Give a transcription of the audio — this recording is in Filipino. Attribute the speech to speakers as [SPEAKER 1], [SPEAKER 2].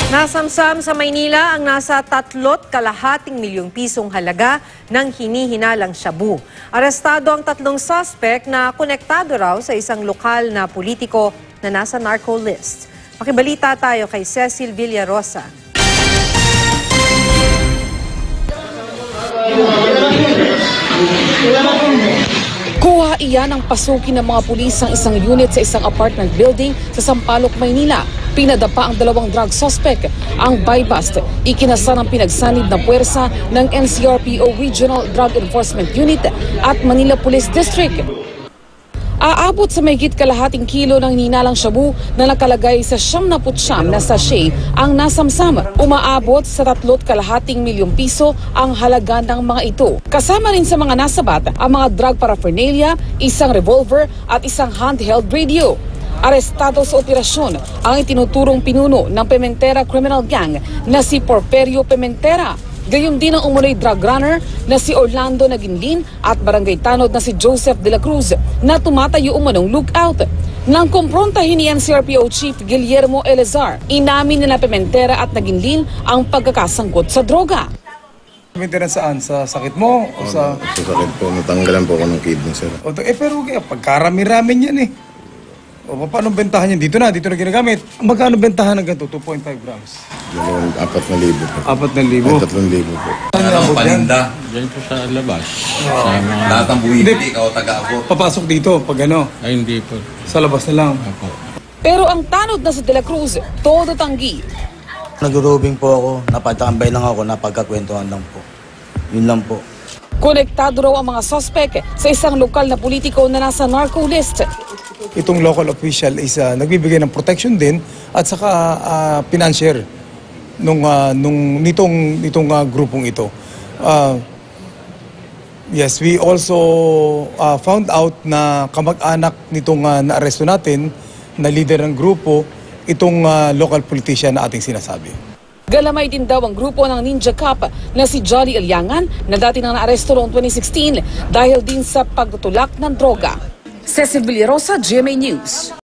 [SPEAKER 1] Nasamsam sa Maynila ang nasa 3.2 milyong pisong halaga ng hinihinalang shabu. Arestado ang 3 suspect na konektado raw sa isang lokal na politiko na nasa narco list. Makibalita tayo kay Cecil Villarosa.
[SPEAKER 2] Kuha iyan ang pasukin ng mga pulis ang isang unit sa isang apartment building sa Sampaloc, Maynila. Pinadapa ang 2 drug suspect. Ang buy-bust, ikinasa ng pinagsanib na puwersa ng NCRPO Regional Drug Enforcement Unit at Manila Police District. Aabot sa mahigit kalahating kilo ng hinalang shabu na nakalagay sa 79 na sachet ang nasamsam. Umaabot sa 3.2 milyong piso ang halaga ng mga ito. Kasama rin sa mga nasabat ang mga drug paraphernalia, isang revolver at isang handheld radio. Arestado sa operasyon ang itinuturong pinuno ng Pimentera Criminal Gang na si Porferio Pimentera. Gayon din ang umunoy drug runner na si Orlando Naginlin at barangay tanod na si Joseph de la Cruz na tumatayo umanong lookout. Nang kumprontahin ni NCRPO Chief Guillermo Elezar, inamin nila Pimentera at Naginlin ang pagkakasangkot sa droga.
[SPEAKER 3] Pimentera saan? Sa sakit mo? O sa
[SPEAKER 4] sakit po, natanggalan po ako ng kidney, sir.
[SPEAKER 3] pero pagkarami-rami yan eh. O paano bentahan yan? Dito na ginagamit. Magkano bentahan ng ganito? 2.5 grams.
[SPEAKER 4] 4,000 po.
[SPEAKER 3] 4,000?
[SPEAKER 4] Ay, 3,000 po.
[SPEAKER 5] Ano paninda? Diyan po sa labas. Lahat ng buwiti, ikaw taga-abot.
[SPEAKER 3] Papasok dito pag ano?
[SPEAKER 5] Ay, hindi po.
[SPEAKER 3] Sa labas na lang.
[SPEAKER 5] Ako.
[SPEAKER 2] Pero ang tanod na si de la Cruz, todo tanggi.
[SPEAKER 6] Nag-roving po ako, napagtambay lang ako, napagkakwentuhan lang po. Yun lang po.
[SPEAKER 2] Konektado raw ang mga suspect sa isang lokal na politiko na nasa narco list.
[SPEAKER 3] Itong local official is nagbibigay ng protection din at saka financier nitong grupong ito. Yes, we also found out na kamag-anak nitong naaresto natin na leader ng grupo, itong local politician na ating sinasabi.
[SPEAKER 2] Galamay din daw ang grupo ng Ninja Cup na si Jolly Aliangan na dati nang naaresto noong 2016 dahil din sa pagtutulak ng droga. Cecil Villarosa, GMA News.